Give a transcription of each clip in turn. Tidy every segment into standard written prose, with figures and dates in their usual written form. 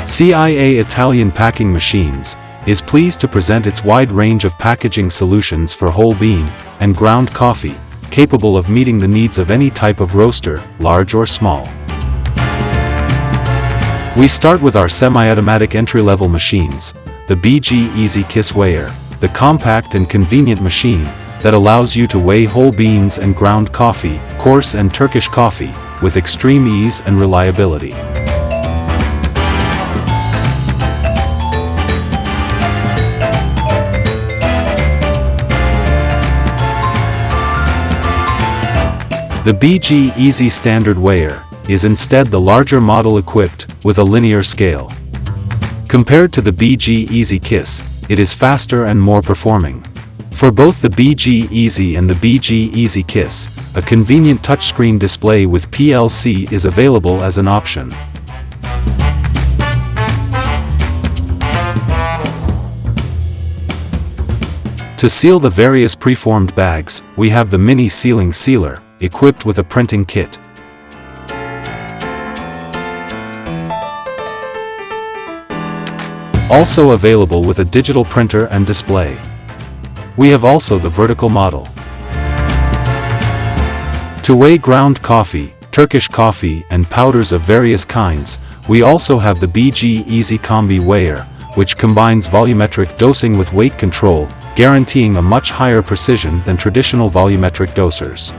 C.I.A. Italian Packing Machines is pleased to present its wide range of packaging solutions for whole bean and ground coffee, capable of meeting the needs of any type of roaster, large or small. We start with our semi-automatic entry-level machines, the 𝐁𝐆 𝐄𝐀𝐒, the compact and convenient machine that allows you to weigh whole beans and ground coffee, coarse and Turkish coffee, with extreme ease and reliability. The 𝐁𝐆 Standard Weigher is instead the larger model equipped with a linear scale. Compared to the 𝐁𝐆 𝐄𝐀𝐒, it is faster and more performing. For both the 𝐁𝐆 and the 𝐁𝐆 𝐄𝐀𝐒, a convenient touchscreen display with PLC is available as an option. To seal the various preformed bags, we have the mini sealing sealer, equipped with a printing kit. Also available with a digital printer and display. We have also the vertical model. To weigh ground coffee, Turkish coffee and powders of various kinds, we also have the 𝐁𝐆 𝐄𝐀𝐒 Weigher, which combines volumetric dosing with weight control, guaranteeing a much higher precision than traditional volumetric dosers.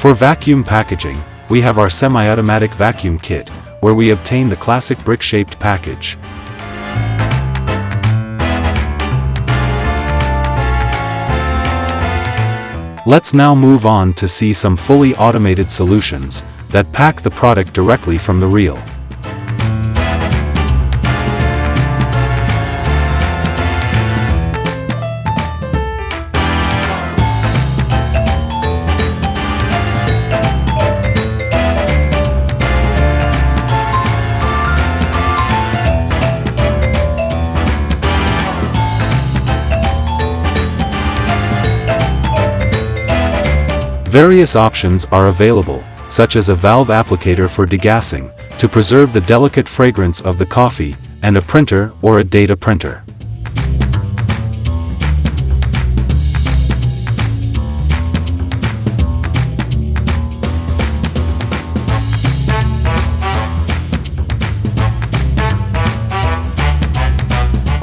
For vacuum packaging, we have our semi-automatic vacuum kit, where we obtain the classic brick-shaped package. Let's now move on to see some fully automated solutions that pack the product directly from the reel. Various options are available, such as a valve applicator for degassing, to preserve the delicate fragrance of the coffee, and a printer or a data printer.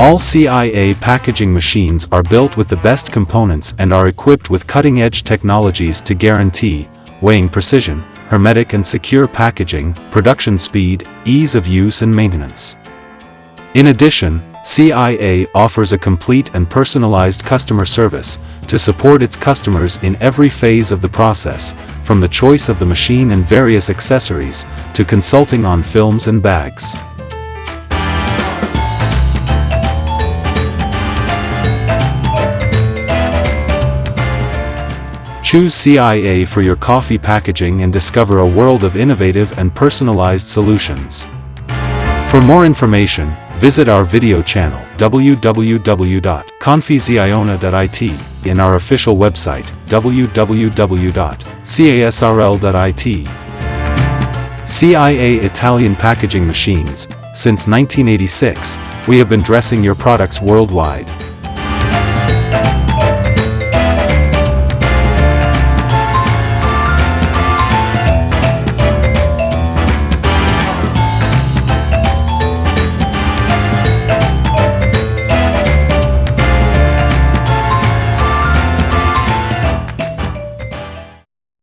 All C.I.A. packaging machines are built with the best components and are equipped with cutting-edge technologies to guarantee weighing precision, hermetic and secure packaging, production speed, ease of use and maintenance. In addition, C.I.A. offers a complete and personalized customer service to support its customers in every phase of the process, from the choice of the machine and various accessories, to consulting on films and bags. Choose C.I.A. for your coffee packaging and discover a world of innovative and personalized solutions. For more information, visit our video channel www.𝐁𝐆 and our official website www.casrl.it. C.I.A. Italian Packaging Machines. Since 1986, we have been dressing your products worldwide.